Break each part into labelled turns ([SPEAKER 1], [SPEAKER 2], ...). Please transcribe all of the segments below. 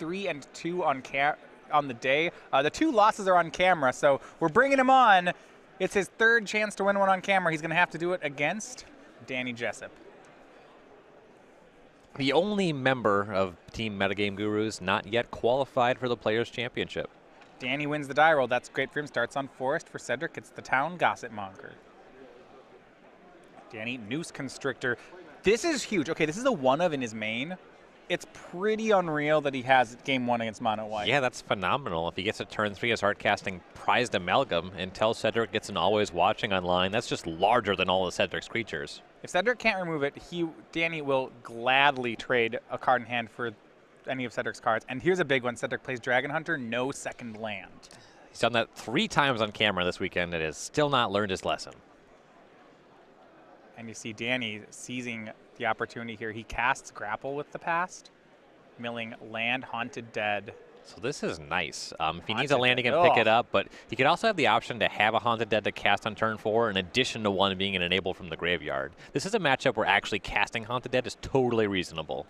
[SPEAKER 1] 3-2 on the day. The 2 losses are on camera, so we're bringing him on. It's his 3rd chance to win one on camera. He's going to have to do it against Danny Jessup.
[SPEAKER 2] The only member of Team Metagame Gurus not yet qualified for the Players' Championship.
[SPEAKER 1] Danny wins the die roll. That's great for him. Starts on Forest. For Cedric, it's the Town Gossip Monger. Danny, Noose Constrictor. This is huge. Okay, this is a 1 of in his main. It's pretty unreal that he has game 1 against Mono White.
[SPEAKER 2] Yeah, that's phenomenal. If he gets to turn 3 as start casting Prized Amalgam until Cedric gets an Always Watching online, that's just larger than all of Cedric's creatures.
[SPEAKER 1] If Cedric can't remove it, Danny will gladly trade a card in hand for any of Cedric's cards. And here's a big one. Cedric plays Dragon Hunter, no second land.
[SPEAKER 2] He's done that 3 times on camera this weekend and has still not learned his lesson.
[SPEAKER 1] And you see Danny seizing the opportunity here. He casts Grapple with the Past, milling land, Haunted Dead.
[SPEAKER 2] So this is nice. If he needs a land, he can pick it up, but he could also have the option to have a Haunted Dead to cast on turn 4 in addition to one being an enable from the graveyard. This is a matchup where actually casting Haunted Dead is totally reasonable.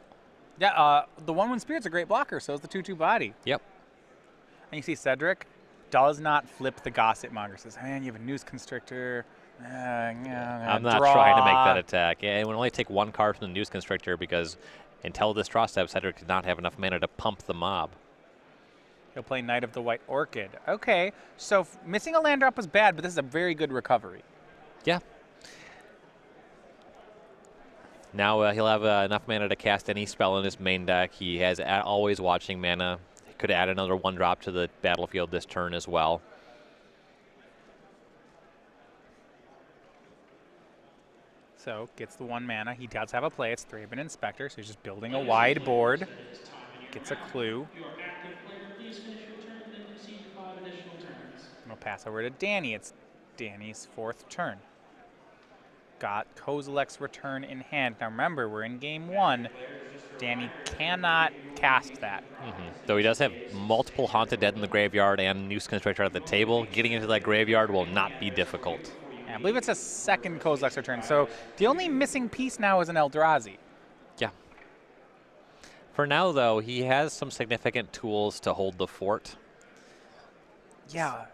[SPEAKER 1] Yeah, the 1/1 Spirit's a great blocker, so is the 2/2 Body.
[SPEAKER 2] Yep.
[SPEAKER 1] And you see Cedric does not flip the Gossip Monger. Says, man, you have a Noose Constrictor.
[SPEAKER 2] I'm not trying to make that attack. Yeah, it would only take 1 card from the Noose Constrictor because until this draw step, Cedric did not have enough mana to pump the mob.
[SPEAKER 1] He'll play Knight of the White Orchid. Okay, so missing a land drop was bad, but this is a very good recovery.
[SPEAKER 2] Yeah. Now he'll have enough mana to cast any spell in his main deck. He has Always Watching mana. He could add another 1-drop to the battlefield this turn as well.
[SPEAKER 1] So gets the 1 mana. He does have a play. It's Thraben Inspector, so he's just building a wide board. Gets a clue. We'll pass over to Danny. It's Danny's 4th turn. Got Kozilek's Return in hand. Now remember, we're in game 1. Danny cannot cast that.
[SPEAKER 2] Though he does have multiple Haunted Dead in the graveyard and Noose Constrictor at the table, getting into that graveyard will not be difficult.
[SPEAKER 1] I believe it's a 2nd Kozilek's Return. So the only missing piece now is an Eldrazi.
[SPEAKER 2] Yeah. For now, though, he has some significant tools to hold the fort.
[SPEAKER 1] Yeah.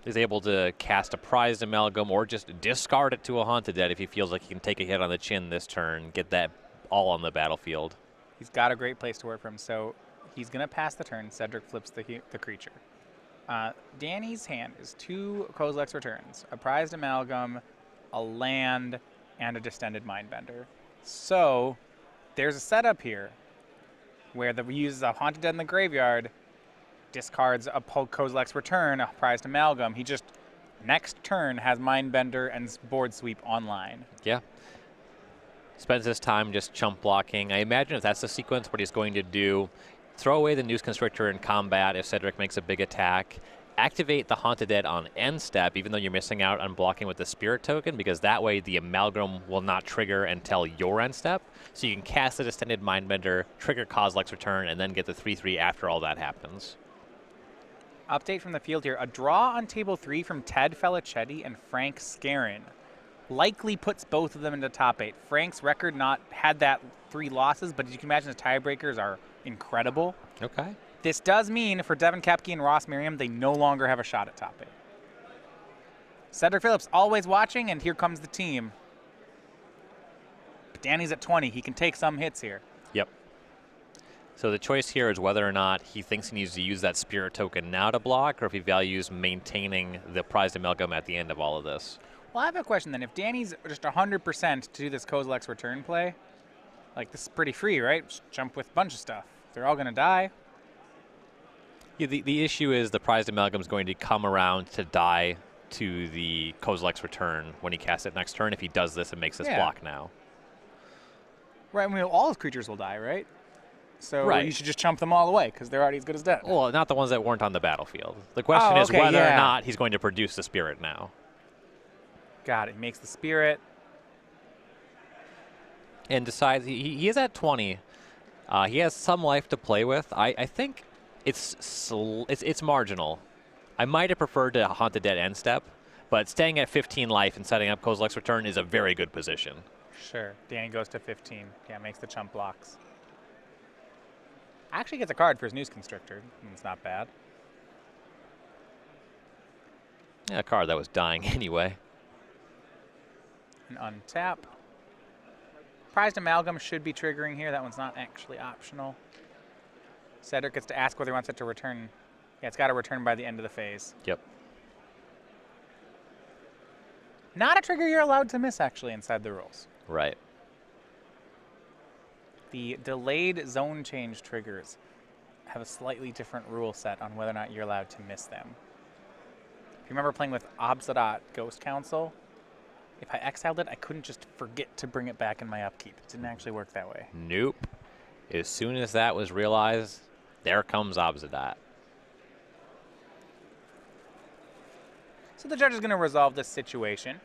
[SPEAKER 2] He's able to cast a Prized Amalgam or just discard it to a Haunted Dead if he feels like he can take a hit on the chin this turn, get that all on the battlefield.
[SPEAKER 1] He's got a great place to work from, so he's going to pass the turn. Cedric flips the creature. Danny's hand is 2 Kozilek's Returns, a Prized Amalgam, a land, and a Distended Mindbender. So there's a setup here where he uses a Haunted Dead in the graveyard, discards a Kozilek's Return, a Prized Amalgam. He just, next turn, has Mindbender and Board Sweep online.
[SPEAKER 2] Yeah. Spends his time just chump blocking. I imagine if that's the sequence, what he's going to do, throw away the Noose Constrictor in combat if Cedric makes a big attack, activate the Haunted Dead on end step, even though you're missing out on blocking with the Spirit token, because that way the Amalgam will not trigger until your end step. So you can cast the Distended Mindbender, trigger Kozilek's Return, and then get the 3/3 after all that happens.
[SPEAKER 1] Update from the field here. A draw on table 3 from Ted Felicetti and Frank Scarron likely puts both of them into top 8. Frank's record not had that 3 losses, but as you can imagine, the tiebreakers are incredible.
[SPEAKER 2] Okay.
[SPEAKER 1] This does mean for Devin Kepke and Ross Merriam, they no longer have a shot at top 8. Cedric Phillips Always Watching, and here comes the team. But Danny's at 20. He can take some hits here.
[SPEAKER 2] Yep. So the choice here is whether or not he thinks he needs to use that Spirit token now to block, or if he values maintaining the Prized Amalgam at the end of all of this.
[SPEAKER 1] Well, I have a question then. If Danny's just 100% to do this Kozilek's Return play, like this is pretty free, right? Just jump with a bunch of stuff. They're all going to die.
[SPEAKER 2] Yeah, the issue is the Prized Amalgam is going to come around to die to the Kozilek's Return when he casts it next turn if he does this and makes this block now.
[SPEAKER 1] Right, I mean, all his creatures will die, right? So
[SPEAKER 2] right.
[SPEAKER 1] You should just chump them all away because they're already as good as dead.
[SPEAKER 2] Well, not the ones that weren't on the battlefield. The question is whether or not he's going to produce the Spirit now.
[SPEAKER 1] Got it. He makes the Spirit.
[SPEAKER 2] And decides he is at 20. He has some life to play with. I think it's marginal. I might have preferred to haunt the dead end step, but staying at 15 life and setting up Kozilek's Return is a very good position.
[SPEAKER 1] Sure. Danny goes to 15. Yeah, makes the chump blocks. Actually gets a card for his News Constrictor. It's not bad.
[SPEAKER 2] Yeah, a card that was dying anyway.
[SPEAKER 1] And untap. Prized Amalgam should be triggering here. That one's not actually optional. Cedric gets to ask whether he wants it to return. Yeah, it's got to return by the end of the phase.
[SPEAKER 2] Yep.
[SPEAKER 1] Not a trigger you're allowed to miss, actually, inside the rules.
[SPEAKER 2] Right.
[SPEAKER 1] The delayed zone change triggers have a slightly different rule set on whether or not you're allowed to miss them. If you remember playing with Obsidian Ghost Council, if I exiled it, I couldn't just forget to bring it back in my upkeep. It didn't actually work that way.
[SPEAKER 2] Nope. As soon as that was realized, there comes Obsidian.
[SPEAKER 1] So the judge is going to resolve this situation.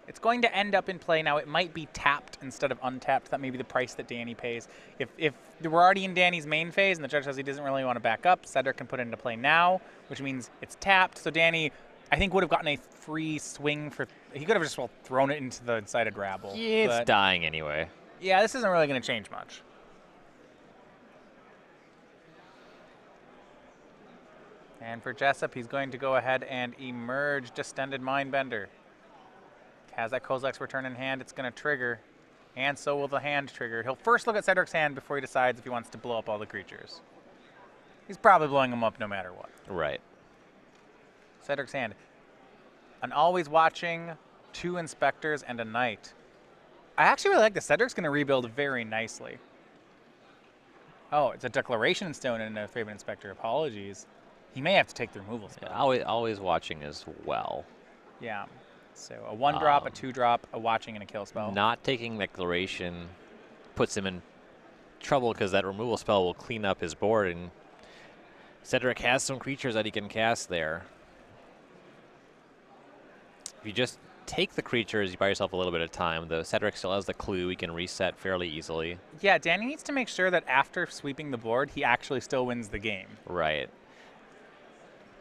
[SPEAKER 1] It's going to end up in play now. It might be tapped instead of untapped. That may be the price that Danny pays. If we're already in Danny's main phase and the judge says he doesn't really want to back up, Cedric can put it into play now, which means it's tapped. So Danny, I think, would have gotten a free swing for... He could have just thrown it into the Incited Rabble.
[SPEAKER 2] Yeah, it's dying anyway.
[SPEAKER 1] Yeah, this isn't really going to change much. And for Jessup, he's going to go ahead and emerge Distended Mindbender. Has that Kozilek's return in hand, it's going to trigger, and so will the hand trigger. He'll first look at Cedric's hand before he decides if he wants to blow up all the creatures. He's probably blowing them up no matter what.
[SPEAKER 2] Right.
[SPEAKER 1] Cedric's hand. An Always Watching, 2 Inspectors, and a Knight. I actually really like this. Cedric's going to rebuild very nicely. Oh, it's a Declaration Stone and a Thraben Inspector. Apologies. He may have to take the removal spell.
[SPEAKER 2] Yeah, always watching as well.
[SPEAKER 1] Yeah. So a 1-drop, a 2-drop, a watching, and a kill spell.
[SPEAKER 2] Not taking Declaration puts him in trouble because that removal spell will clean up his board, and Cedric has some creatures that he can cast there. If you just take the creatures, you buy yourself a little bit of time. The Cedric still has the clue. He can reset fairly easily.
[SPEAKER 1] Yeah, Danny needs to make sure that after sweeping the board, he actually still wins the game.
[SPEAKER 2] Right.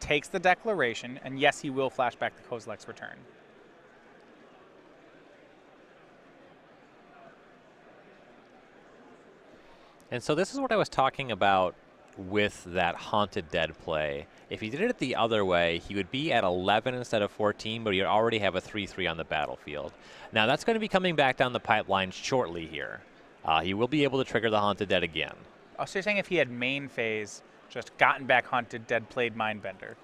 [SPEAKER 1] Takes the Declaration, and yes, he will flash back the Kozilek's return.
[SPEAKER 2] And so this is what I was talking about with that Haunted Dead play. If he did it the other way, he would be at 11 instead of 14, but he'd already have a 3/3 on the battlefield. Now that's going to be coming back down the pipeline shortly here. He will be able to trigger the Haunted Dead again.
[SPEAKER 1] Oh, so you're saying if he had main phase, just gotten back Haunted Dead, played Mindbender?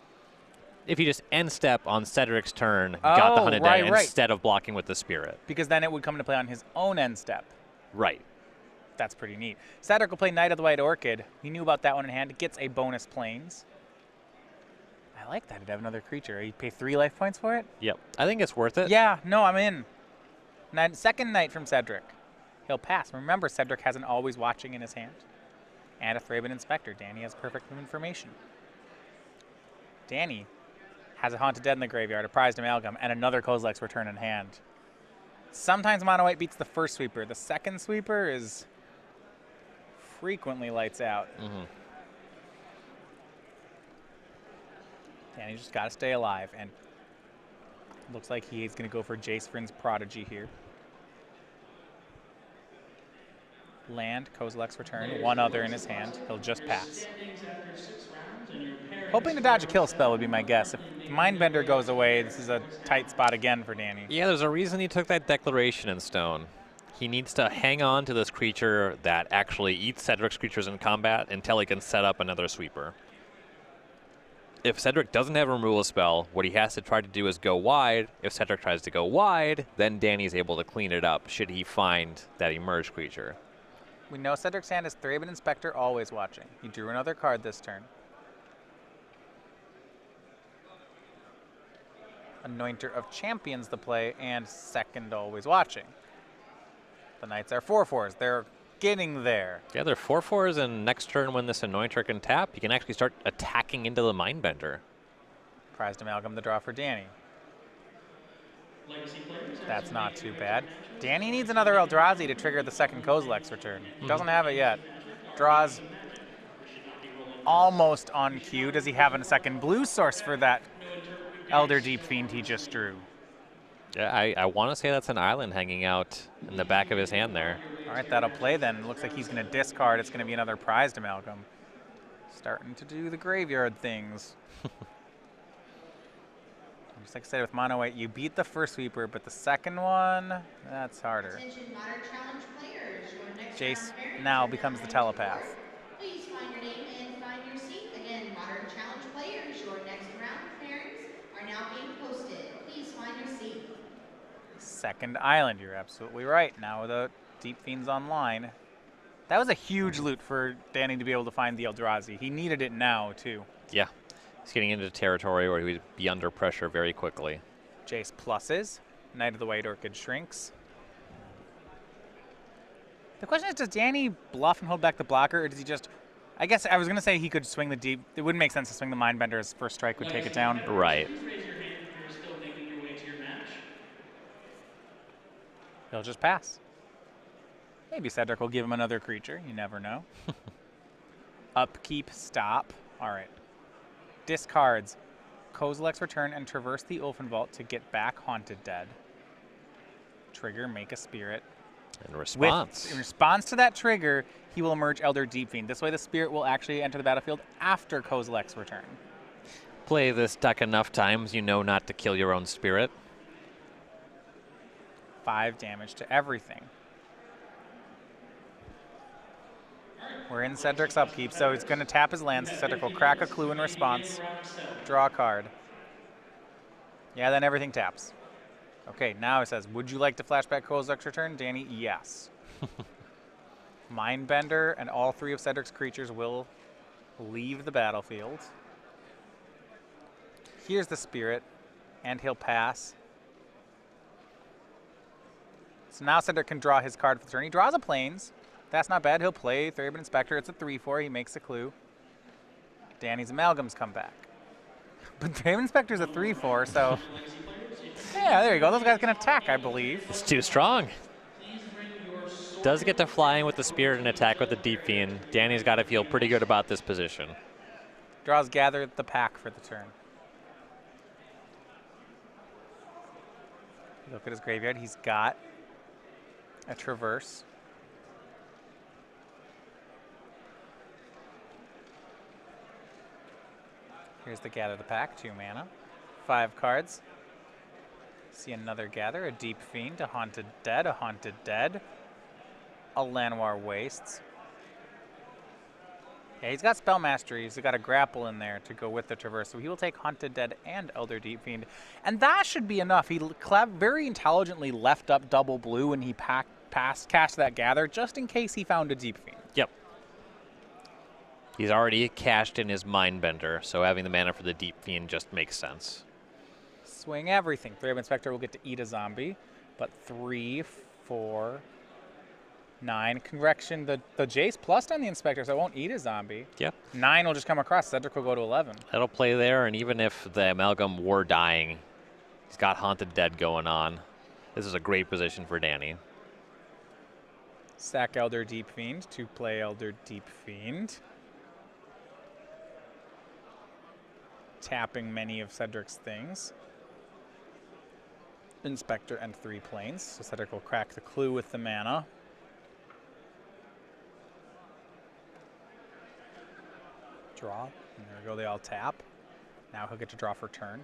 [SPEAKER 2] If you just end step on Cedric's turn, got the Haunted Dead instead of blocking with the Spirit.
[SPEAKER 1] Because then it would come into play on his own end step.
[SPEAKER 2] Right.
[SPEAKER 1] That's pretty neat. Cedric will play Knight of the White Orchid. He knew about that one in hand. It gets a bonus planes. I like that. He'd have another creature. You pay 3 life points for it?
[SPEAKER 2] Yep. I think it's worth it.
[SPEAKER 1] Yeah, no, I'm in. Second Knight from Cedric. He'll pass. Remember, Cedric has an Always Watching in his hand. And a Thraben Inspector. Danny has perfect information. Danny has a Haunted Dead in the graveyard, a Prized Amalgam, and another Kozilek's return in hand. Sometimes Mono White beats the first sweeper. The second sweeper is frequently lights out. Danny just got to stay alive, and looks like he's going to go for Jace Vryn's Prodigy here. Land, Kozilek's return, 1 other in his hand. He'll just pass. Hoping to dodge a kill spell would be my guess. If Mindbender goes away, this is a tight spot again for Danny.
[SPEAKER 2] Yeah, there's a reason he took that Declaration in stone. He needs to hang on to this creature that actually eats Cedric's creatures in combat until he can set up another sweeper. If Cedric doesn't have a removal spell, what he has to try to do is go wide. If Cedric tries to go wide, then Danny's able to clean it up should he find that emerged creature.
[SPEAKER 1] We know Cedric's hand is Thraben Inspector, Always Watching. He drew another card this turn. Anointer of Champions the play, and second Always Watching. The Knights are 4/4s. They're getting there.
[SPEAKER 2] Yeah, they're 4/4s, and next turn when this Anointer can tap, you can actually start attacking into the Mindbender.
[SPEAKER 1] Prized Amalgam the draw for Danny. That's not too bad. Danny needs another Eldrazi to trigger the second Kozilek's return. Doesn't have it yet. Draws almost on cue. Does he have a second blue source for that Elder Deep Fiend he just drew?
[SPEAKER 2] Yeah, I want to say that's an island hanging out in the back of his hand there.
[SPEAKER 1] All right, that'll play then. Looks like he's going to discard. It's going to be another prized amalgam. Starting to do the graveyard things. Just like I said, with mono white, you beat the first sweeper, but the second one, that's harder. Jace now becomes the telepath.
[SPEAKER 3] Please find your name and find your seat. Again, modern challenge players, your next round pairings are now being posted. Please find your seat.
[SPEAKER 1] Second island, you're absolutely right. Now the Deep Fiend's online. That was a huge loot for Danny to be able to find the Eldrazi. He needed it now, too.
[SPEAKER 2] Yeah. He's getting into territory where he would be under pressure very quickly.
[SPEAKER 1] Jace pluses. Knight of the White Orchid shrinks. The question is, does Danny bluff and hold back the blocker, or does he just... I guess I was going to say he could swing the deep... It wouldn't make sense to swing the Mindbender as first strike would take it down.
[SPEAKER 2] Right.
[SPEAKER 4] Please raise your hand if you're still making your way to your match.
[SPEAKER 1] He'll just pass. Maybe Cedric will give him another creature. You never know. Upkeep, stop. All right. Discards. Kozilek's return and traverse the Ulfenvault to get back Haunted Dead. Trigger, make a spirit.
[SPEAKER 2] In response.
[SPEAKER 1] In response to that trigger, he will emerge Elder Deep Fiend. This way the spirit will actually enter the battlefield after Kozilek's return.
[SPEAKER 2] Play this deck enough times, you know not to kill your own spirit.
[SPEAKER 1] 5 damage to everything. We're in Cedric's upkeep, so he's going to tap his lands. Cedric will crack a clue in response. Draw a card. Yeah, then everything taps. Okay, now it says, would you like to flashback Kozilek's return? Danny, yes. Mindbender and all 3 of Cedric's creatures will leave the battlefield. Here's the spirit, and he'll pass. So now Cedric can draw his card for the turn. He draws a Plains. That's not bad. He'll play Thraben Inspector. It's a 3/4. He makes a clue. Danny's Amalgams come back. But Thraben Inspector's a 3/4, so... Yeah, there you go. Those guys can attack, I believe.
[SPEAKER 2] It's too strong. Does get to flying with the spirit and attack with the Deep Fiend. Danny's got to feel pretty good about this position.
[SPEAKER 1] Draws Gather the Pack for the turn. Look at his graveyard. He's got a Traverse. Here's the Gather the Pack, 2 mana. 5 cards. See another Gather, a Deep Fiend, a Haunted Dead, a Llanowar Wastes. Yeah, he's got Spell Mastery. He's got a Grapple in there to go with the Traverse, so he will take Haunted Dead and Elder Deep Fiend. And that should be enough. He very intelligently left up double blue when he cast that Gather, just in case he found a Deep Fiend.
[SPEAKER 2] Yep. He's already cashed in his Mindbender, so having the mana for the Deep Fiend just makes sense.
[SPEAKER 1] Swing everything. Thraben Inspector will get to eat a zombie, but 3, 4, 9. Correction, the Jace plus on the Inspector, so it won't eat a zombie.
[SPEAKER 2] Yep.
[SPEAKER 1] 9 will just come across. Cedric will go to 11.
[SPEAKER 2] That'll play there, and even if the Amalgam were dying, he's got Haunted Dead going on. This is a great position for Danny.
[SPEAKER 1] Sack Elder Deep Fiend to play Elder Deep Fiend. Tapping many of Cedric's things. Inspector and 3 planes. So Cedric will crack the clue with the mana. Draw. And there we go, they all tap. Now he'll get to draw for turn.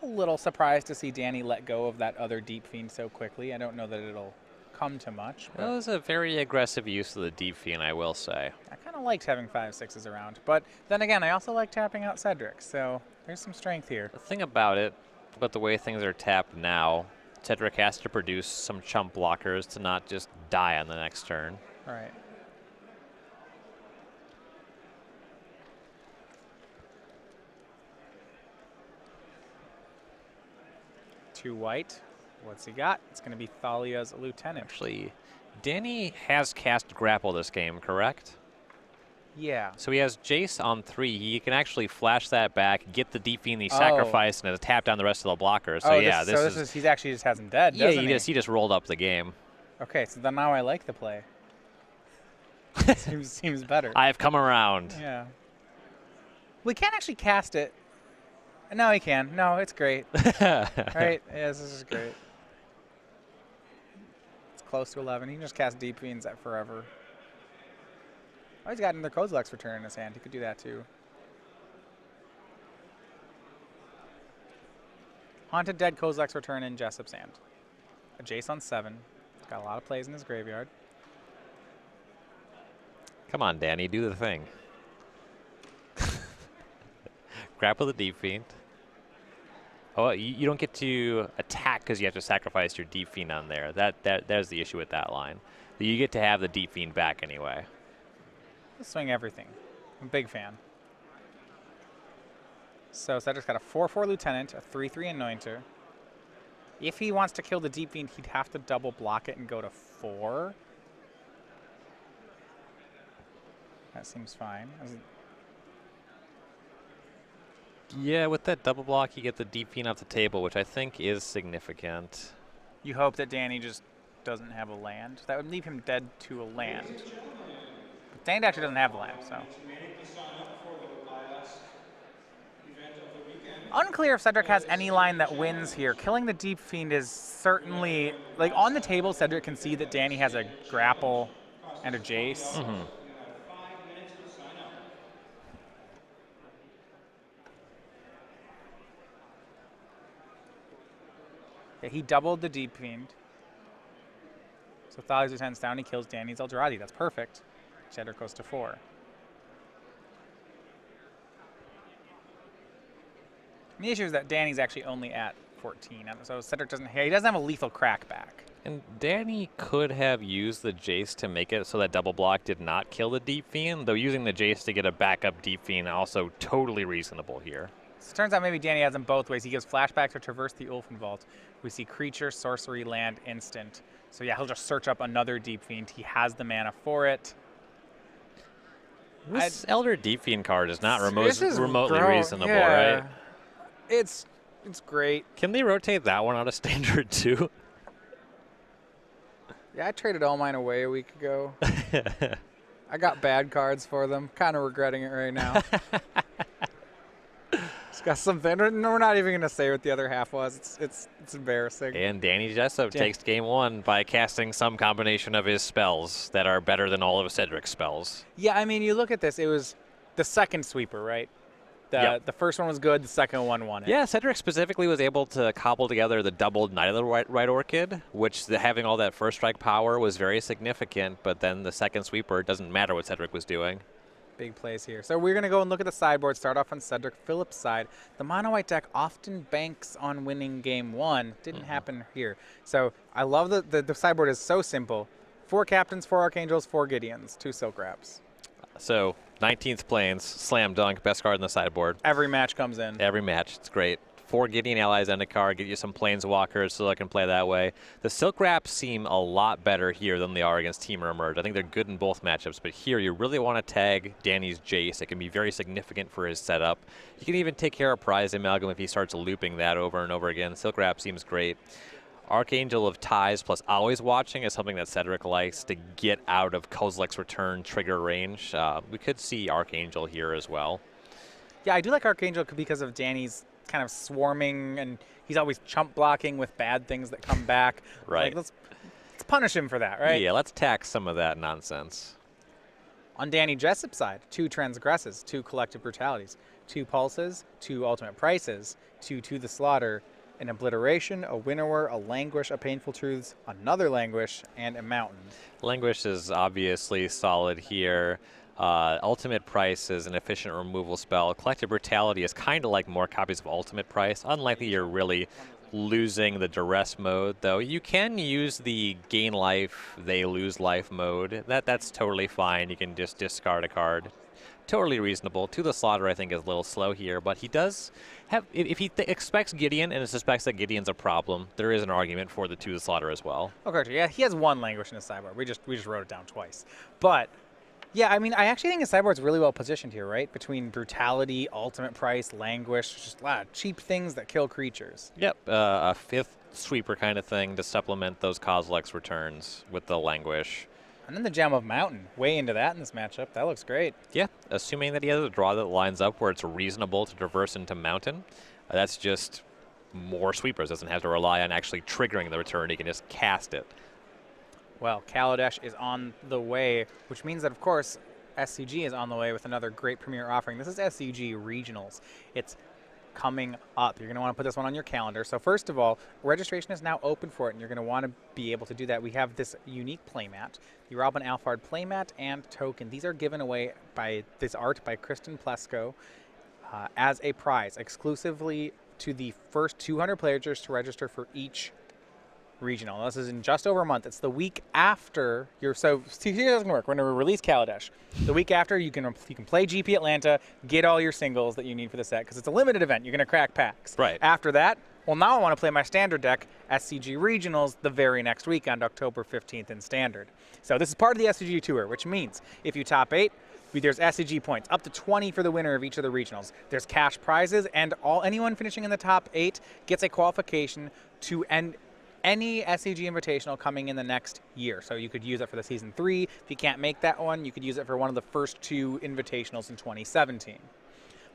[SPEAKER 1] A little surprised to see Danny let go of that other Deep Fiend so quickly. I don't know that it'll come to much.
[SPEAKER 2] That was a very aggressive use of the Deep Fiend, I will say.
[SPEAKER 1] I kind of liked having 5/6s around, but then again, I also like tapping out Cedric, so there's some strength here.
[SPEAKER 2] The thing about it, but the way things are tapped now, Cedric has to produce some chump blockers to not just die on the next turn.
[SPEAKER 1] All right. Two white. What's he got? It's going to be Thalia's Lieutenant.
[SPEAKER 2] Actually, Danny has cast Grapple this game, correct?
[SPEAKER 1] Yeah.
[SPEAKER 2] So he has Jace on 3. He can actually flash that back, get the Deep Fiend he sacrificed, and tap down the rest of the blockers. So yeah,
[SPEAKER 1] this is he actually just has him dead,
[SPEAKER 2] yeah,
[SPEAKER 1] doesn't
[SPEAKER 2] he just rolled up the game.
[SPEAKER 1] Okay, so then now I like the play. seems better.
[SPEAKER 2] I've come around.
[SPEAKER 1] Yeah. We can't actually cast it. No, he can. No, it's great. Right? Yes, this is great. It's close to 11. He can just cast Deep Fiends at forever. Oh, he's got another Kozilek's Return in his hand. He could do that too. Haunted Dead, Kozilek's Return in Jessup's hand. A Jace on 7. He's got a lot of plays in his graveyard.
[SPEAKER 2] Come on, Danny, do the thing. Grapple the Deep Fiend. Oh, you don't get to attack because you have to sacrifice your Deep Fiend on there. There's the issue with that line. You get to have the Deep Fiend back anyway.
[SPEAKER 1] He'll swing everything. I'm a big fan. So Cedric's got a 4/4 Lieutenant, a 3/3 Anointer. If he wants to kill the Deep Fiend, he'd have to double block it and go to 4. That seems fine.
[SPEAKER 2] Yeah, with that double block, you get the Deep Fiend off the table, which I think is significant.
[SPEAKER 1] You hope that Danny just doesn't have a land. That would leave him dead to a land. But Danny actually doesn't have the land, so. Unclear if Cedric has any line that wins here. Killing the Deep Fiend is certainly, like on the table, Cedric can see that Danny has a grapple and a Jace.
[SPEAKER 2] Mm-hmm.
[SPEAKER 1] Yeah, he doubled the Deep Fiend. So Thali's Lieutenant's down, he kills Danny's Eldrazi. That's perfect. Cedric goes to 4. And the issue is that Danny's actually only at 14. So Cedric doesn't have a lethal crackback.
[SPEAKER 2] And Danny could have used the Jace to make it so that double block did not kill the Deep Fiend, though using the Jace to get a backup Deep Fiend also totally reasonable here.
[SPEAKER 1] So it turns out maybe Danny has them both ways. He gives flashback to traverse the Ulfen Vault. We see creature, sorcery, land, instant. So yeah, he'll just search up another Deep Fiend. He has the mana for it.
[SPEAKER 2] This Elder Deep Fiend card is not remotely
[SPEAKER 1] grown,
[SPEAKER 2] reasonable,
[SPEAKER 1] yeah.
[SPEAKER 2] right?
[SPEAKER 1] It's great.
[SPEAKER 2] Can they rotate that one out of standard too?
[SPEAKER 1] Yeah, I traded all mine away a week ago. I got bad cards for them. Kind of regretting it right now. It's got something. We're not even going to say what the other half was. It's embarrassing.
[SPEAKER 2] And Danny Jessup takes game 1 by casting some combination of his spells that are better than all of Cedric's spells.
[SPEAKER 1] Yeah, I mean, you look at this. It was the second sweeper, right? The first one was good. The second one won it.
[SPEAKER 2] Yeah, Cedric specifically was able to cobble together the doubled Knight of the Right Orchid, which having all that first strike power was very significant, but then the second sweeper, it doesn't matter what Cedric was doing.
[SPEAKER 1] Big plays here. So we're going to go and look at the sideboard. Start off on Cedric Phillips' side. The mono-white deck often banks on winning game 1. Didn't happen here. So I love the sideboard is so simple. 4 Captains, 4 Archangels, 4 Gideons, 2 Silk Wraps.
[SPEAKER 2] So 19th Plains, slam dunk, best card in the sideboard.
[SPEAKER 1] Every match comes in.
[SPEAKER 2] Every match, it's great. 4 Gideon allies and a card, get you some Planeswalkers so I can play that way. The Silk Wraps seem a lot better here than they are against Team Emerge. I think they're good in both matchups, but here you really want to tag Danny's Jace. It can be very significant for his setup. You can even take care of Prize Amalgam if he starts looping that over and over again. Silk Wrap seems great. Archangel of Ties plus Always Watching is something that Cedric likes to get out of Kozilek's Return trigger range. We could see Archangel here as well.
[SPEAKER 1] Yeah, I do like Archangel because of Danny's kind of swarming, and he's always chump blocking with bad things that come back.
[SPEAKER 2] Right.
[SPEAKER 1] Like, let's punish him for that, right?
[SPEAKER 2] Yeah, let's tax some of that nonsense.
[SPEAKER 1] On Danny Jessup's side, 2 Transgresses, 2 Collective Brutalities, 2 Pulses, 2 Ultimate Prices, 2 To the Slaughter, an Obliteration, a Winnower, a Languish, a Painful Truths, another Languish, and a Mountain.
[SPEAKER 2] Languish is obviously solid here. Ultimate Price is an efficient removal spell. Collective Brutality is kind of like more copies of Ultimate Price. Unlikely you're really losing the duress mode, though. You can use the gain life, they lose life mode. That's totally fine. You can just discard a card. Totally reasonable. To the Slaughter, I think, is a little slow here, but he does have, if he expects Gideon and suspects that Gideon's a problem, there is an argument for the To the Slaughter as well.
[SPEAKER 1] Okay, yeah, he has 1 Languish in his sideboard. We just wrote it down twice. But yeah, I mean, I actually think his sideboard's really well positioned here, right? Between Brutality, Ultimate Price, Languish, just a lot of cheap things that kill creatures.
[SPEAKER 2] Yep, a 5th sweeper kind of thing to supplement those Kozilek's returns with the Languish.
[SPEAKER 1] And then the Gem of Mountain. Way into that in this matchup. That looks great.
[SPEAKER 2] Yeah, assuming that he has a draw that lines up where it's reasonable to traverse into Mountain, that's just more sweepers. Doesn't have to rely on actually triggering the return. He can just cast it.
[SPEAKER 1] Well, Kaladesh is on the way, which means that, of course, SCG is on the way with another great premier offering. This is SCG Regionals. It's coming up. You're going to want to put this one on your calendar. So first of all, registration is now open for it, and you're going to want to be able to do that. We have this unique playmat, the Robin Alfard playmat and token. These are given away by this art by Kristen Plesko as a prize, exclusively to the first 200 players to register for each regional. This is in just over a month. It's the week after your. So see, here's how it's gonna work. We're gonna release Kaladesh. The week after, you can play GP Atlanta, get all your singles that you need for the set because it's a limited event. You're gonna crack packs.
[SPEAKER 2] Right.
[SPEAKER 1] After that, well, now I want to play my standard deck, SCG Regionals, the very next week on October 15th in standard. So this is part of the SCG tour, which means if you top 8, there's SCG points, up to 20 for the winner of each of the regionals. There's cash prizes, and anyone finishing in the top 8 gets a qualification to any SCG Invitational coming in the next year. So you could use it for the Season 3. If you can't make that one, you could use it for one of the first 2 Invitationals in 2017.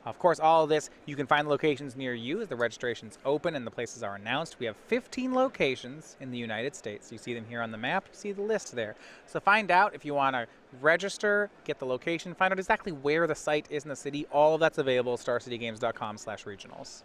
[SPEAKER 1] Of course, all of this, you can find the locations near you as the registration's open and the places are announced. We have 15 locations in the United States. You see them here on the map. You see the list there. So find out if you want to register, get the location, find out exactly where the site is in the city. All of that's available at starcitygames.com/regionals.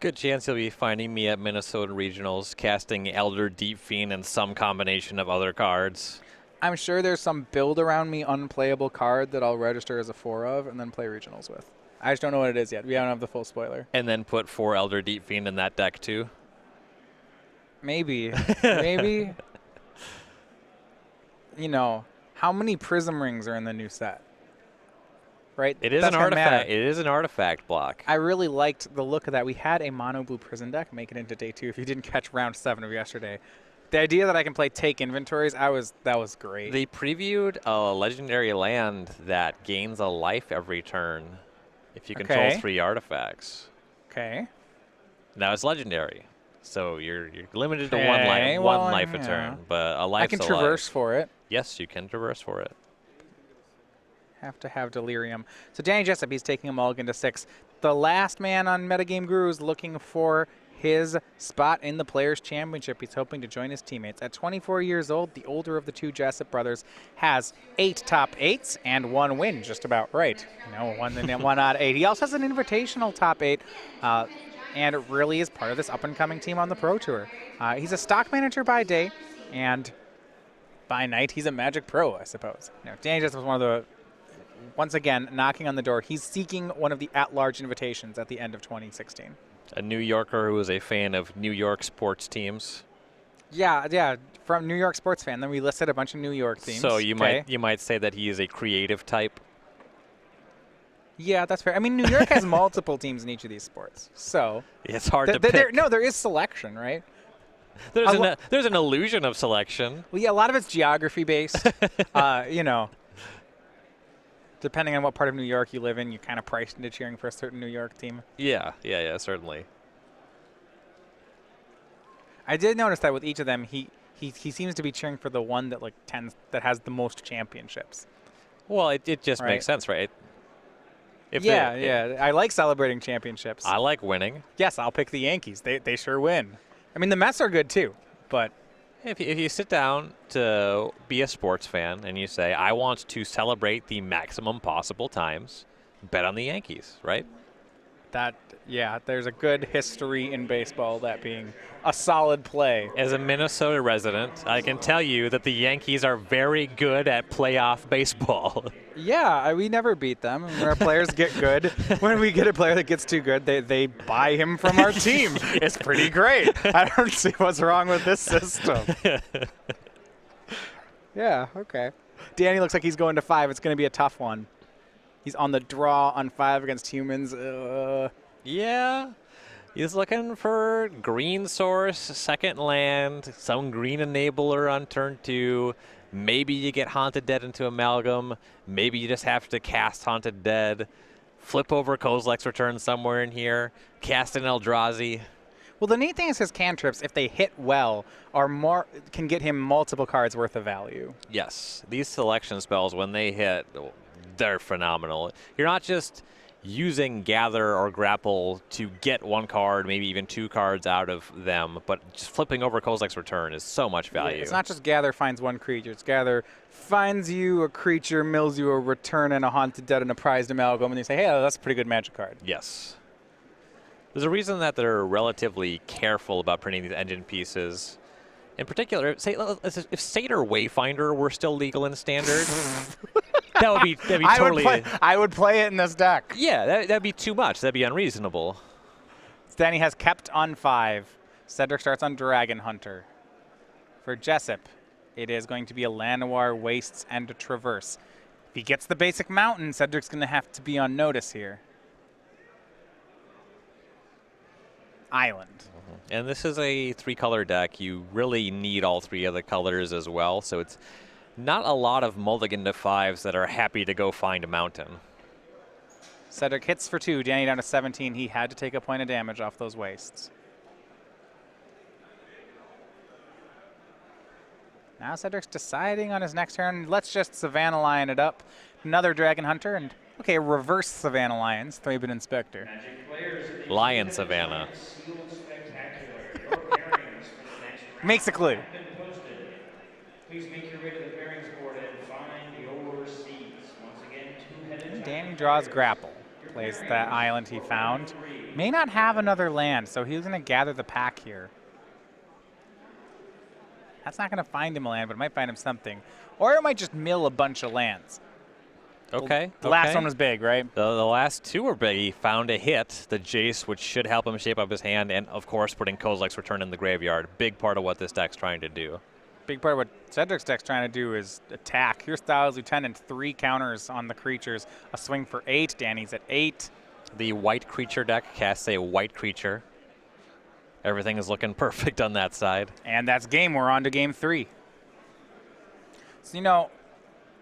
[SPEAKER 2] Good chance you'll be finding me at Minnesota Regionals casting Elder Deep Fiend and some combination of other cards.
[SPEAKER 1] I'm sure there's some build around me unplayable card that I'll register as a 4 of and then play regionals with. I just don't know what it is yet. We don't have the full spoiler.
[SPEAKER 2] And then put 4 Elder Deep Fiend in that deck too?
[SPEAKER 1] Maybe. Maybe. You know, how many Prism Rings are in the new set? Right?
[SPEAKER 2] It is
[SPEAKER 1] That's
[SPEAKER 2] an
[SPEAKER 1] gonna matter.
[SPEAKER 2] artifact. It is an artifact block.
[SPEAKER 1] I really liked the look of that. We had a mono blue prison deck make it into day 2. If you didn't catch round 7 of yesterday, the idea that I can play take inventories, that was great.
[SPEAKER 2] They previewed a legendary land that gains a life every turn if you control
[SPEAKER 1] Okay.
[SPEAKER 2] 3 artifacts.
[SPEAKER 1] Okay.
[SPEAKER 2] Now it's legendary, so you're limited to
[SPEAKER 1] Okay,
[SPEAKER 2] one
[SPEAKER 1] well,
[SPEAKER 2] life a
[SPEAKER 1] yeah.
[SPEAKER 2] turn, but a life.
[SPEAKER 1] I can traverse for it.
[SPEAKER 2] Yes, you can traverse for it.
[SPEAKER 1] Have to have Delirium. So Danny Jessup, he's taking a mulligan to 6. The last man on Metagame Guru is looking for his spot in the Players' Championship. He's hoping to join his teammates. At 24 years old, the older of the 2 Jessup brothers has 8 top 8s and 1 win, just about right. You know, one out of 8. He also has an invitational top 8, and it really is part of this up-and-coming team on the Pro Tour. He's a stock manager by day, and by night, he's a Magic Pro, I suppose. You know, Danny Jessup was one of the, once again, knocking on the door. He's seeking one of the at-large invitations at the end of 2016.
[SPEAKER 2] A New Yorker who is a fan of New York sports teams.
[SPEAKER 1] Yeah, from New York sports fan. Then we listed a bunch of New York teams.
[SPEAKER 2] So you might say that he is a creative type.
[SPEAKER 1] Yeah, that's fair. I mean, New York has multiple teams in each of these sports, so
[SPEAKER 2] It's hard to pick.
[SPEAKER 1] there is selection, right?
[SPEAKER 2] There's an illusion of selection.
[SPEAKER 1] Well, yeah, a lot of it's geography based. You know, depending on what part of New York you live in, you're kind of priced into cheering for a certain New York team.
[SPEAKER 2] Yeah, certainly.
[SPEAKER 1] I did notice that with each of them, he seems to be cheering for the one that that has the most championships.
[SPEAKER 2] Well, it just
[SPEAKER 1] Right.
[SPEAKER 2] makes sense, right?
[SPEAKER 1] Yeah. I like celebrating championships.
[SPEAKER 2] I like winning.
[SPEAKER 1] Yes, I'll pick the Yankees. They sure win. I mean, the Mets are good too, but
[SPEAKER 2] If you sit down to be a sports fan and you say, I want to celebrate the maximum possible times, bet on the Yankees, right?
[SPEAKER 1] there's a good history in baseball that being a solid play.
[SPEAKER 2] As a Minnesota resident, I can tell you that the Yankees are very good at playoff baseball.
[SPEAKER 1] Yeah, we never beat them. When our players get good, when we get a player that gets too good, they buy him from our team. It's pretty great. I don't see what's wrong with this system. Yeah, okay. Danny looks like he's going to 5. It's going to be a tough one. He's on the draw on 5 against humans.
[SPEAKER 2] Yeah. He's looking for green source, second land, some green enabler on turn 2. Maybe you get Haunted Dead into Amalgam. Maybe you just have to cast Haunted Dead. Flip over Kozilek's Return somewhere in here. Cast an Eldrazi.
[SPEAKER 1] Well, the neat thing is his cantrips, if they hit well, can get him multiple cards worth of value.
[SPEAKER 2] Yes, these selection spells, when they hit, they're phenomenal. You're not just using gather or grapple to get one card, maybe even 2 cards out of them, but just flipping over Kozilek's Return is so much value.
[SPEAKER 1] Yeah, it's not just gather finds one creature. It's gather finds you a creature, mills you a return and a haunted dead and a prized amalgam, and they say, hey, that's a pretty good magic card.
[SPEAKER 2] Yes. There's a reason that they're relatively careful about printing these engine pieces. In particular, if Satyr Wayfinder were still legal in Standard, that'd be totally.
[SPEAKER 1] I would play it in this deck.
[SPEAKER 2] Yeah, that'd be too much. That'd be unreasonable.
[SPEAKER 1] Danny has kept on 5. Cedric starts on Dragon Hunter. For Jessup, it is going to be a Llanowar, Wastes, and a Traverse. If he gets the basic mountain, Cedric's going to have to be on notice here. Island.
[SPEAKER 2] And this is a 3-color deck. You really need all 3 of the colors as well, so it's not a lot of mulligan to 5s that are happy to go find a mountain.
[SPEAKER 1] Cedric hits for 2. Danny down to 17. He had to take a point of damage off those wastes. Now Cedric's deciding on his next turn. Let's just Savannah Lion it up. Another Dragon Hunter, and okay, reverse Savannah Lions. Thraben Inspector.
[SPEAKER 2] Lion Savannah.
[SPEAKER 1] Makes a clue.
[SPEAKER 4] Please make your way to the bearings board and find your seats. Once again, 2-headed.
[SPEAKER 1] Danny draws grapple. Plays that island he found. May not have another land, so he's going to gather the pack here. That's not going to find him a land, but it might find him something. Or it might just mill a bunch of lands.
[SPEAKER 2] Okay.
[SPEAKER 1] The last one was big, right?
[SPEAKER 2] The last 2 were big. He found a hit, the Jace, which should help him shape up his hand, and of course putting Kozilek's Return in the graveyard. Big part of what this deck's trying to do.
[SPEAKER 1] Big part of what Cedric's deck's trying to do is attack. Here's Styles Lieutenant, 3 counters on the creatures. A swing for 8. Danny's at 8.
[SPEAKER 2] The white creature deck casts a white creature. Everything is looking perfect on that side.
[SPEAKER 1] And that's game. We're on to game 3. So, you know,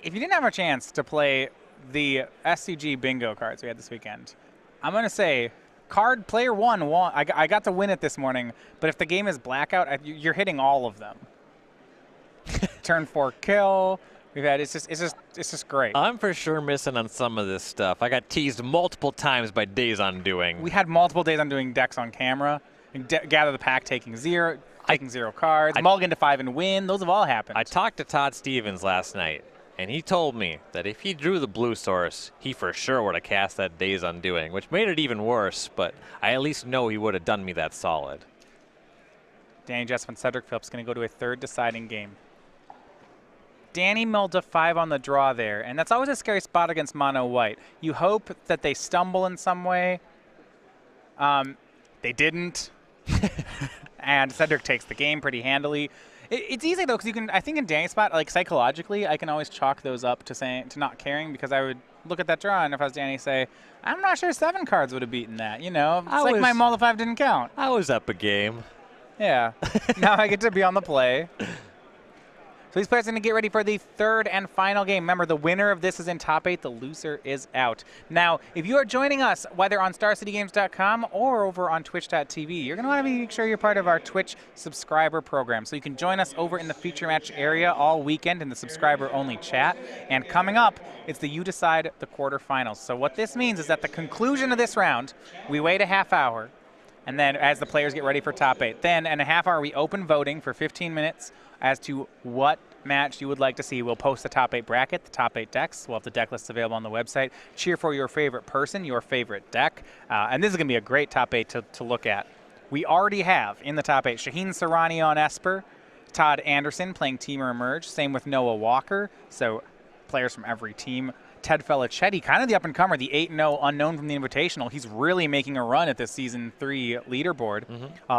[SPEAKER 1] if you didn't have a chance to play the SCG bingo cards we had this weekend, I'm going to say card player 1 won. I got to win it this morning, but if the game is blackout, you're hitting all of them. Turn 4 kill. We've had it's just great.
[SPEAKER 2] I'm for sure missing on some of this stuff. I got teased multiple times by Days Undoing.
[SPEAKER 1] We had multiple Days Undoing decks on camera. Gather the pack, taking 0 cards. Mulligan to 5 and win. Those have all happened.
[SPEAKER 2] I talked to Todd Stevens last night, and he told me that if he drew the blue source, he for sure would have cast that Days Undoing, which made it even worse, but I at least know he would have done me that solid.
[SPEAKER 1] Danny Jessup and Cedric Phillips going to go to a 3rd deciding game. Danny milled a 5 on the draw there, and that's always a scary spot against mono white. You hope that they stumble in some way. They didn't. And Cedric takes the game pretty handily. It's easy though, because you can. I think in Danny's spot, like psychologically, I can always chalk those up to not caring, because I would look at that draw, and if I was Danny, say, I'm not sure 7 cards would have beaten that. You know, it's like my mull of 5 didn't count.
[SPEAKER 2] I was up a game.
[SPEAKER 1] Yeah. Now I get to be on the play. So these players are going to get ready for the 3rd and final game. Remember, the winner of this is in top 8. The loser is out. Now, if you are joining us, whether on StarCityGames.com or over on Twitch.tv, you're going to want to make sure you're part of our Twitch subscriber program. So you can join us over in the feature match area all weekend in the subscriber-only chat. And coming up, it's the You Decide the quarterfinals. So what this means is at the conclusion of this round, we wait a half hour. And then as the players get ready for top 8. Then in a half hour, we open voting for 15 minutes as to what match you would like to see. We'll post the top 8 bracket, the top 8 decks. We'll have the deck lists available on the website. Cheer for your favorite person, your favorite deck. And this is going to be a great top 8 to look at. We already have in the top 8 Shaheen Sarani on Esper, Todd Anderson playing Teamer Emerge. Same with Noah Walker. So players from every team. Ted Felicetti, kind of the up-and-comer, the 8-0 unknown from the Invitational. He's really making a run at this Season 3 leaderboard.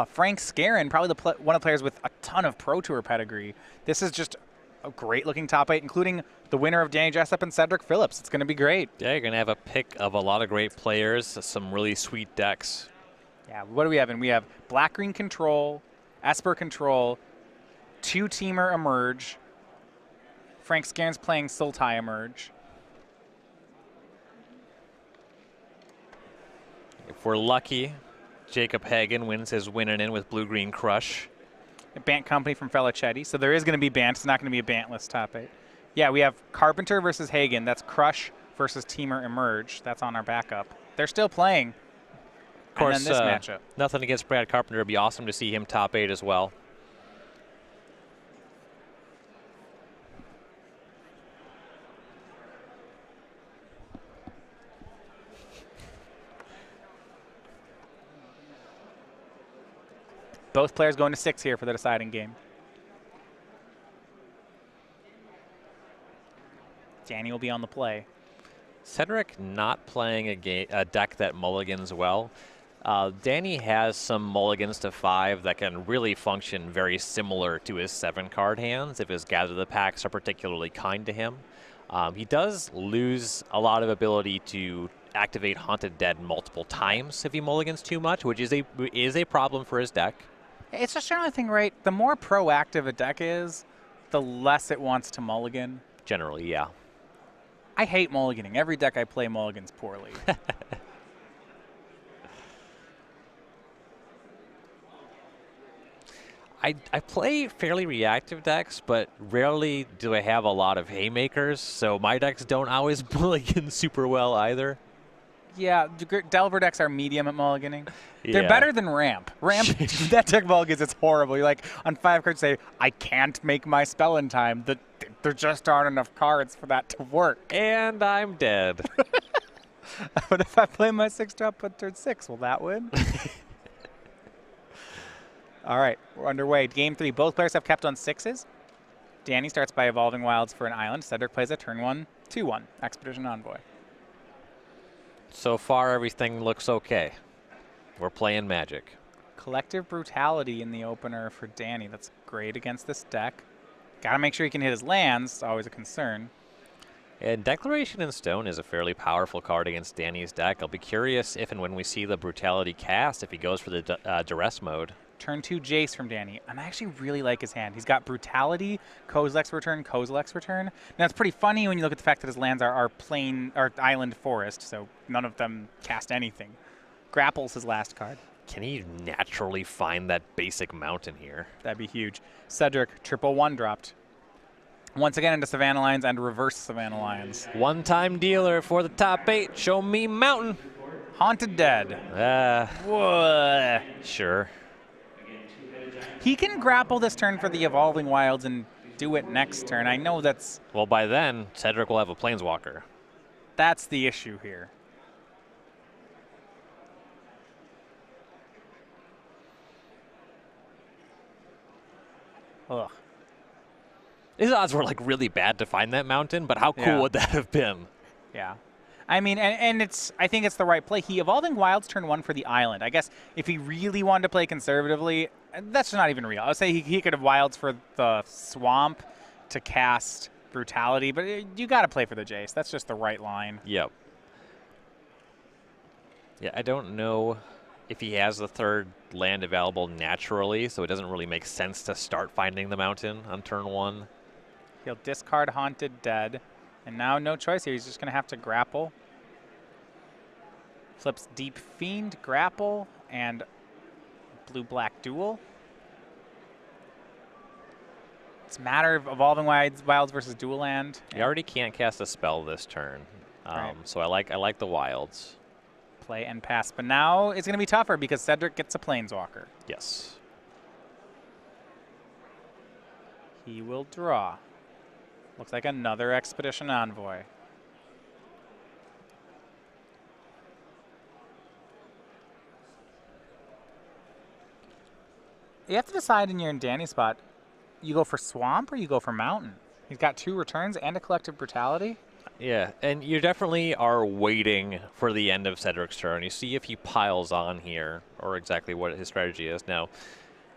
[SPEAKER 1] Frank Scarron, probably one of the players with a ton of Pro Tour pedigree. This is just a great-looking top 8, including the winner of Danny Jessup and Cedric Phillips. It's going to be great.
[SPEAKER 2] Yeah, you're going to have a pick of a lot of great players, some really sweet decks.
[SPEAKER 1] Yeah, what do we have? And we have Black-Green Control, Esper Control, 2-Teamer Emerge. Frank Scarron's playing Sultai Emerge.
[SPEAKER 2] If we're lucky, Jacob Hagen wins his winning in with Blue-Green Crush.
[SPEAKER 1] A Bant company from Felicetti, so there is going to be Bant. It's not going to be a Bantless top 8. Yeah, we have Carpenter versus Hagen. That's Crush versus Teamer Emerge. That's on our backup. They're still playing.
[SPEAKER 2] Of course,
[SPEAKER 1] and then this matchup.
[SPEAKER 2] Nothing against Brad Carpenter. It'd be awesome to see him top 8 as well.
[SPEAKER 1] Both players going to 6 here for the deciding game. Danny will be on the play.
[SPEAKER 2] Cedric not playing a deck that mulligans well. Danny has some mulligans to 5 that can really function very similar to his 7-card hands if his Gather the Packs are particularly kind to him. He does lose a lot of ability to activate Haunted Dead multiple times if he mulligans too much, which is a problem for his deck.
[SPEAKER 1] It's just another thing, right? The more proactive a deck is, the less it wants to mulligan.
[SPEAKER 2] Generally, yeah.
[SPEAKER 1] I hate mulliganing. Every deck I play mulligans poorly.
[SPEAKER 2] I play fairly reactive decks, but rarely do I have a lot of haymakers, so my decks don't always mulligan super well either.
[SPEAKER 1] Yeah, Delver decks are medium at mulliganing. They're
[SPEAKER 2] Yeah.
[SPEAKER 1] better than Ramp. Ramp, that deck mulligans, it's horrible. You're like, on 5 cards, say, I can't make my spell in time. There just aren't enough cards for that to work.
[SPEAKER 2] And I'm dead.
[SPEAKER 1] But if I play my 6-drop, put turn 6, will that win? All right, we're underway. Game 3, both players have kept on 6s. Danny starts by Evolving Wilds for an island. Cedric plays a turn 1, 2-1, Expedition Envoy.
[SPEAKER 2] So far, everything looks okay. We're playing Magic.
[SPEAKER 1] Collective Brutality in the opener for Danny. That's great against this deck. Got to make sure he can hit his lands. It's always a concern.
[SPEAKER 2] And Declaration in Stone is a fairly powerful card against Danny's deck. I'll be curious if and when we see the Brutality cast, if he goes for the Duress mode.
[SPEAKER 1] Turn 2 Jace from Danny. And I actually really like his hand. He's got Brutality, Kozilek's Return, Kozilek's Return. Now, it's pretty funny when you look at the fact that his lands are island forest, so none of them cast anything. Grapple's his last card.
[SPEAKER 2] Can he naturally find that basic mountain here?
[SPEAKER 1] That'd be huge. Cedric, triple 1 dropped. Once again into Savannah Lions and reverse Savannah Lions.
[SPEAKER 2] One-time dealer for the top 8. Show me mountain.
[SPEAKER 1] Haunted Dead. Whoa.
[SPEAKER 2] Sure.
[SPEAKER 1] He can grapple this turn for the Evolving Wilds and do it next turn. I know that's...
[SPEAKER 2] Well, by then, Cedric will have a Planeswalker.
[SPEAKER 1] That's the issue here. Ugh.
[SPEAKER 2] His odds were like really bad to find that mountain, but how cool
[SPEAKER 1] Yeah.
[SPEAKER 2] would that have been?
[SPEAKER 1] Yeah. I mean, and I think it's the right play. He Evolving Wilds turn 1 for the island. I guess if he really wanted to play conservatively, that's not even real. I would say he could have Wilds for the swamp to cast Brutality, but you got to play for the Jace. That's just the right line.
[SPEAKER 2] Yep. Yeah, I don't know if he has the 3rd land available naturally, so it doesn't really make sense to start finding the mountain on turn 1.
[SPEAKER 1] He'll discard Haunted Dead. And now no choice here. He's just going to have to grapple. Flips Deep Fiend, grapple, and blue-black duel. It's a matter of Evolving Wilds versus Dual Land.
[SPEAKER 2] He already can't cast a spell this turn,
[SPEAKER 1] Right.
[SPEAKER 2] so I like the Wilds.
[SPEAKER 1] Play and pass. But now it's going to be tougher because Cedric gets a Planeswalker.
[SPEAKER 2] Yes.
[SPEAKER 1] He will draw. Looks like another Expedition Envoy. You have to decide in your Danny spot, you go for Swamp or you go for Mountain. He's got 2 returns and a Collective Brutality.
[SPEAKER 2] Yeah, and you definitely are waiting for the end of Cedric's turn. You see if he piles on here, or exactly what his strategy is. Now,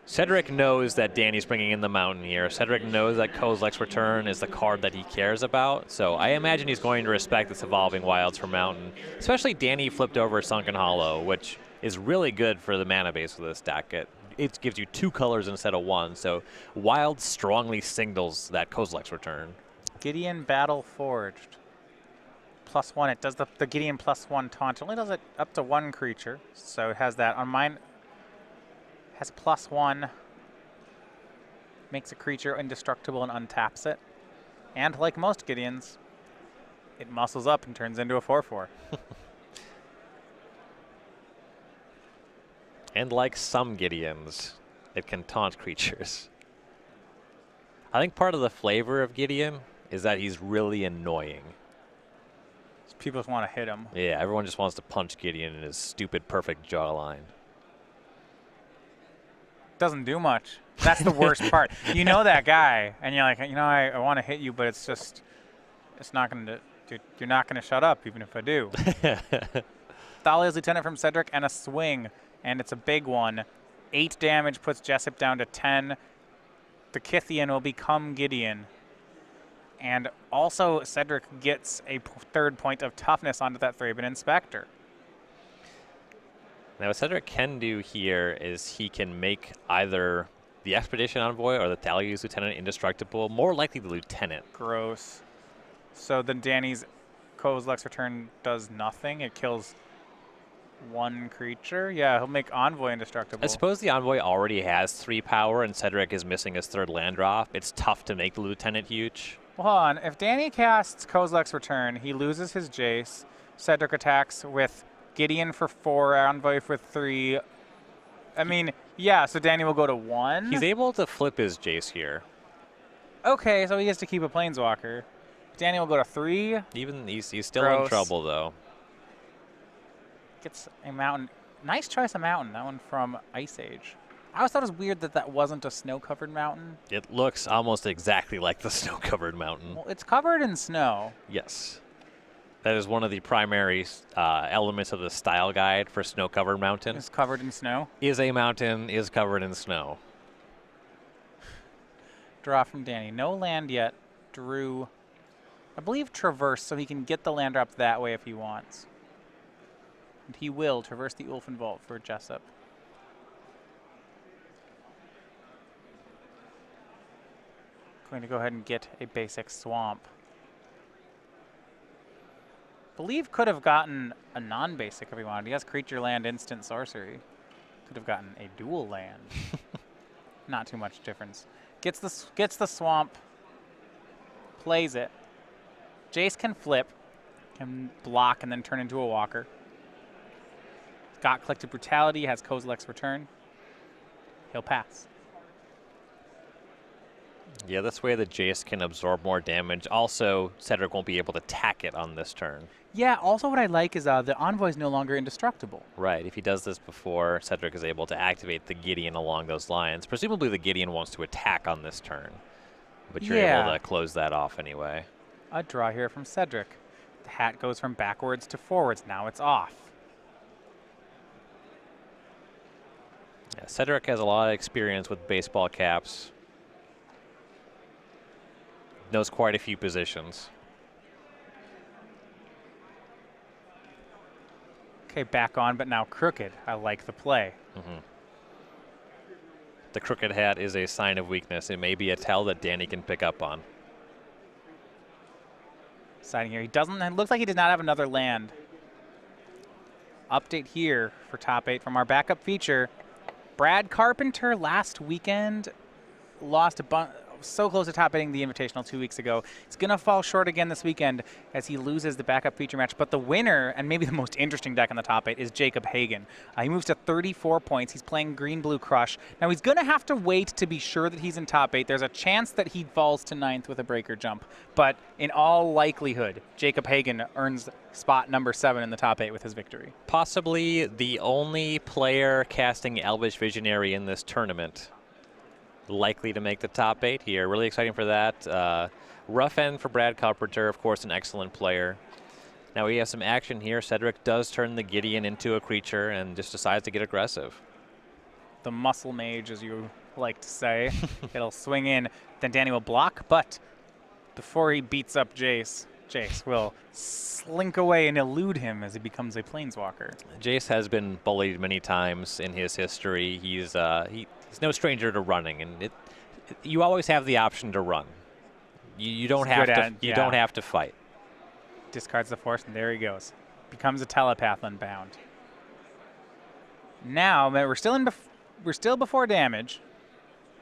[SPEAKER 2] Cedric knows that Danny's bringing in the mountain here. Cedric knows that Kozilek's Return is the card that he cares about. So I imagine he's going to respect this Evolving Wilds for mountain. Especially Danny flipped over Sunken Hollow, which is really good for the mana base of this deck. It gives you 2 colors instead of 1. So Wild strongly signals that Kozilek's Return.
[SPEAKER 1] Gideon Battle Forged. +1. It does the Gideon +1 taunt. It only does it up to 1 creature, so it has that. On mine, has +1. Makes a creature indestructible and untaps it. And like most Gideons, it muscles up and turns into a 4/4.
[SPEAKER 2] And like some Gideons, it can taunt creatures. I think part of the flavor of Gideon is that he's really annoying.
[SPEAKER 1] People just want to hit him.
[SPEAKER 2] Yeah, everyone just wants to punch Gideon in his stupid perfect jawline.
[SPEAKER 1] Doesn't do much. That's the worst part. You know that guy, and you're like, I want to hit you, but it's not going to, you're not going to shut up even if I do. Thalia's Lieutenant from Cedric and a swing, and it's a big one. 8 damage puts Jessup down to 10. The Kithian will become Gideon. And also Cedric gets a 3rd point of toughness onto that Thraben Inspector.
[SPEAKER 2] Now what Cedric can do here is he can make either the Expedition Envoy or the Thalia's Lieutenant indestructible, more likely the Lieutenant.
[SPEAKER 1] Gross. So then Danny's Kozilek's Return does nothing. It kills 1 creature. Yeah, he'll make Envoy indestructible.
[SPEAKER 2] I suppose the Envoy already has 3 power and Cedric is missing his 3rd land drop. It's tough to make the Lieutenant huge.
[SPEAKER 1] Well, hold on. If Danny casts Kozilek's Return, he loses his Jace. Cedric attacks with Gideon for 4, Envoy for 3. I mean, yeah, so Danny will go to 1.
[SPEAKER 2] He's able to flip his Jace here.
[SPEAKER 1] Okay, so he has to keep a Planeswalker. Danny will go to 3.
[SPEAKER 2] Even he's still
[SPEAKER 1] Gross.
[SPEAKER 2] in trouble, though.
[SPEAKER 1] Gets a mountain. Nice choice of mountain. That one from Ice Age. I always thought it was weird that that wasn't a snow-covered mountain.
[SPEAKER 2] It looks almost exactly like the snow-covered mountain.
[SPEAKER 1] Well, it's covered in snow.
[SPEAKER 2] Yes. That is one of the primary elements of the style guide for snow-covered mountain.
[SPEAKER 1] It's covered in snow.
[SPEAKER 2] Is a mountain is covered in snow.
[SPEAKER 1] Draw from Danny. No land yet. Drew, I believe, Traverse, so he can get the land drop that way if he wants. And he will traverse the Ulfin Vault for Jessup. Going to go ahead and get a basic swamp. Believe could have gotten a non-basic if he wanted. He has creature, land, instant, sorcery. Could have gotten a dual land. Not too much difference. Gets the swamp. Plays it. Jace can flip, can block, and then turn into a walker. Got Collective Brutality, has Kozilek's Return. He'll pass.
[SPEAKER 2] Yeah, this way the Jace can absorb more damage. Also, Cedric won't be able to tack it on this turn.
[SPEAKER 1] Yeah, also what I like is the Envoy is no longer indestructible.
[SPEAKER 2] Right, if he does this before, Cedric is able to activate the Gideon along those lines. Presumably the Gideon wants to attack on this turn, but you're able to close that off anyway.
[SPEAKER 1] A draw here from Cedric. The hat goes from backwards to forwards. Now it's off.
[SPEAKER 2] Yeah, Cedric has a lot of experience with baseball caps. Knows quite a few positions.
[SPEAKER 1] Okay, back on, but now crooked. I like the play.
[SPEAKER 2] Mm-hmm. The crooked hat is a sign of weakness. It may be a tell that Danny can pick up on.
[SPEAKER 1] Siding here. He doesn't. It looks like he does not have another land. Update here for top 8 from our backup feature. Brad Carpenter last weekend lost a bunch. So close to top 8ing the Invitational 2 weeks ago. It's going to fall short again this weekend as he loses the backup feature match. But the winner, and maybe the most interesting deck in the top 8, is Jacob Hagan. He moves to 34 points. He's playing Green-Blue Crush. Now, he's going to have to wait to be sure that he's in top 8. There's a chance that he falls to 9th with a breaker jump. But in all likelihood, Jacob Hagan earns spot number 7 in the top 8 with his victory.
[SPEAKER 2] Possibly the only player casting Elvish Visionary in this tournament. Likely to make the top 8 here. Really exciting for that. Rough end for Brad Carpenter, of course, an excellent player. Now we have some action here. Cedric does turn the Gideon into a creature and just decides to get aggressive.
[SPEAKER 1] The muscle mage, as you like to say. It'll swing in. Then Danny will block, but before he beats up Jace, Jace will slink away and elude him as he becomes a planeswalker.
[SPEAKER 2] Jace has been bullied many times in his history. He's no stranger to running, and you always have the option to run. You don't have to. You don't have to fight.
[SPEAKER 1] Discards the force, and there he goes. Becomes a telepath unbound. Now, we're still before damage.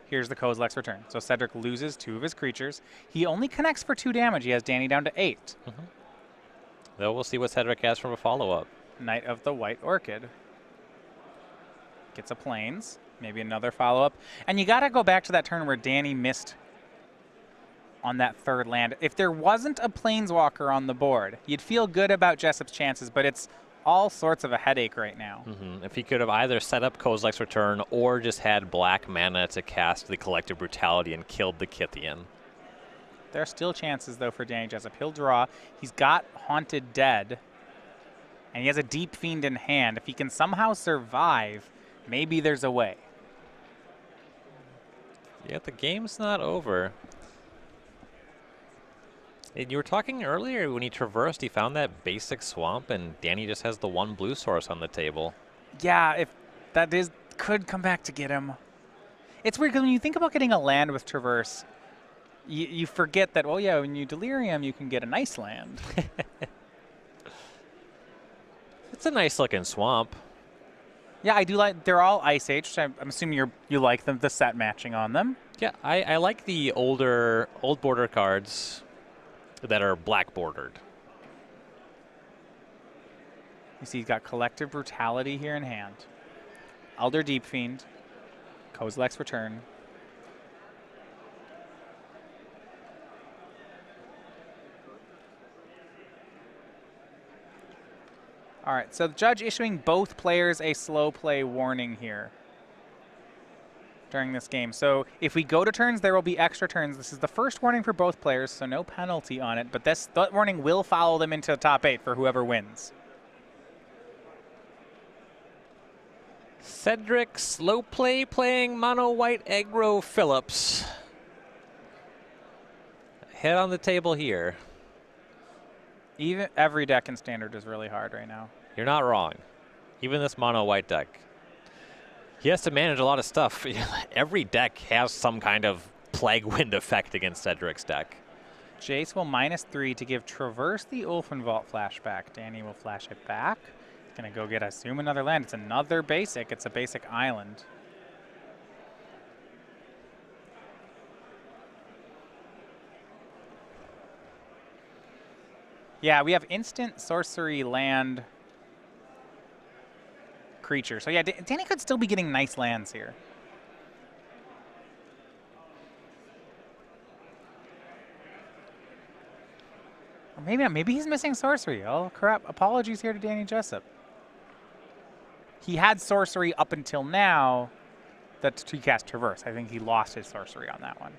[SPEAKER 1] Here's the Kozilek's return. So Cedric loses 2 of his creatures. He only connects for 2 damage. He has Danny down to 8.
[SPEAKER 2] Though we'll see what Cedric has from a follow-up.
[SPEAKER 1] Knight of the White Orchid. Gets a Plains. Maybe another follow-up. And you got to go back to that turn where Danny missed on that 3rd land. If there wasn't a Planeswalker on the board, you'd feel good about Jessup's chances, but it's all sorts of a headache right now.
[SPEAKER 2] If he could have either set up Kozilek's return or just had black mana to cast the Collective Brutality and killed the Kythian.
[SPEAKER 1] There are still chances, though, for Danny Jessup. He'll draw. He's got Haunted Dead, and he has a Deep Fiend in hand. If he can somehow survive, maybe there's a way.
[SPEAKER 2] Yeah, the game's not over. And you were talking earlier when he traversed, he found that basic swamp, and Danny just has the 1 blue source on the table.
[SPEAKER 1] Yeah, if that could come back to get him. It's weird because when you think about getting a land with Traverse, you forget that, well, yeah, when you Delirium, you can get a nice land.
[SPEAKER 2] It's a nice looking swamp.
[SPEAKER 1] Yeah, I do like, they're all Ice Age, so I'm assuming you like them, the set matching on them.
[SPEAKER 2] Yeah, I like the old border cards that are black bordered.
[SPEAKER 1] You see he's got Collective Brutality here in hand. Elder Deep Fiend. Kozilek's Return. All right, so the judge issuing both players a slow play warning here during this game. So if we go to turns, there will be extra turns. This is the first warning for both players, so no penalty on it. But that warning will follow them into the top 8 for whoever wins.
[SPEAKER 2] Cedric slow play playing mono white aggro Phillips. Head on the table here.
[SPEAKER 1] Even every deck in Standard is really hard right now.
[SPEAKER 2] You're not wrong. Even this mono white deck. He has to manage a lot of stuff. Every deck has some kind of Plague Wind effect against Cedric's deck.
[SPEAKER 1] Jace will -3 to give Traverse the Ulfenvault flashback. Danny will flash it back. He's going to go get, I assume, another land. It's another basic. It's a basic island. Yeah, we have instant sorcery land creature. So yeah, Danny could still be getting nice lands here. Or maybe not. Maybe he's missing sorcery. Oh, crap. Apologies here to Danny Jessup. He had sorcery up until now that he cast Traverse. I think he lost his sorcery on that one.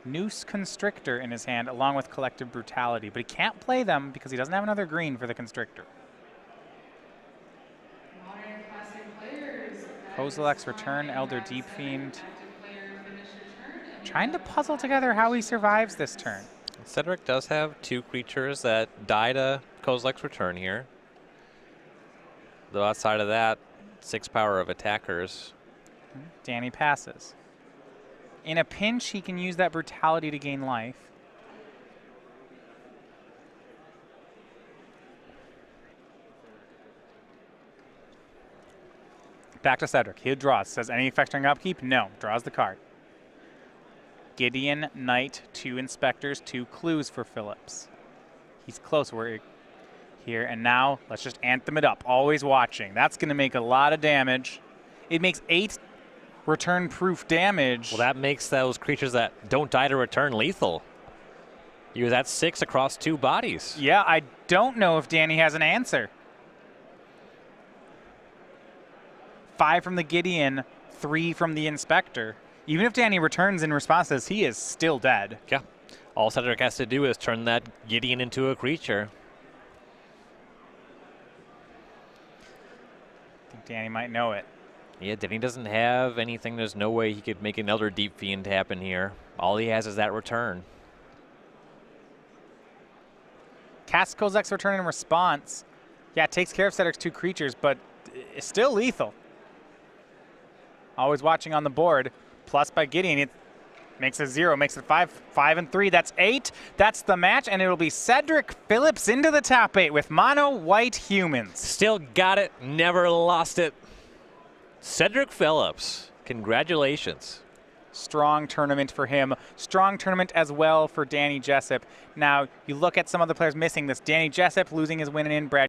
[SPEAKER 1] Noose Constrictor in his hand along with Collective Brutality, but he can't play them because he doesn't have another green for the Constrictor. Kozilek's Return, Elder Deep Fiend. Trying to puzzle together how he survives this turn.
[SPEAKER 2] Cedric does have 2 creatures that die to Kozilek's Return here. Though outside of that, 6 power of attackers.
[SPEAKER 1] Danny passes. In a pinch, he can use that Brutality to gain life. Back to Cedric. He draws. Says any effect during upkeep? No. Draws the card. Gideon, Knight, 2 Inspectors, 2 Clues for Phillips. He's close. We're here. And now let's just anthem it up. Always watching. That's going to make a lot of damage. It makes 8 return-proof damage.
[SPEAKER 2] Well, that makes those creatures that don't die to return lethal. That's 6 across 2 bodies.
[SPEAKER 1] Yeah, I don't know if Danny has an answer. 5 from the Gideon, 3 from the Inspector. Even if Danny returns in response to this, he is still dead.
[SPEAKER 2] Yeah. All Cedric has to do is turn that Gideon into a creature.
[SPEAKER 1] I think Danny might know it.
[SPEAKER 2] Yeah, Danny doesn't have anything. There's no way he could make another Deep Fiend happen here. All he has is that return.
[SPEAKER 1] Cast Kozilek's Return in response. Yeah, it takes care of Cedric's 2 creatures, but it's still lethal. Always watching on the board. plus by Gideon. It makes it 0, makes it 5, 5 and 3. That's 8. That's the match, and it'll be Cedric Phillips into the top 8 with mono white humans.
[SPEAKER 2] Still got it, never lost it. Cedric Phillips, congratulations.
[SPEAKER 1] Strong tournament for him. Strong tournament as well for Danny Jessup. Now, you look at some of the players missing this. Danny Jessup losing his win in Brad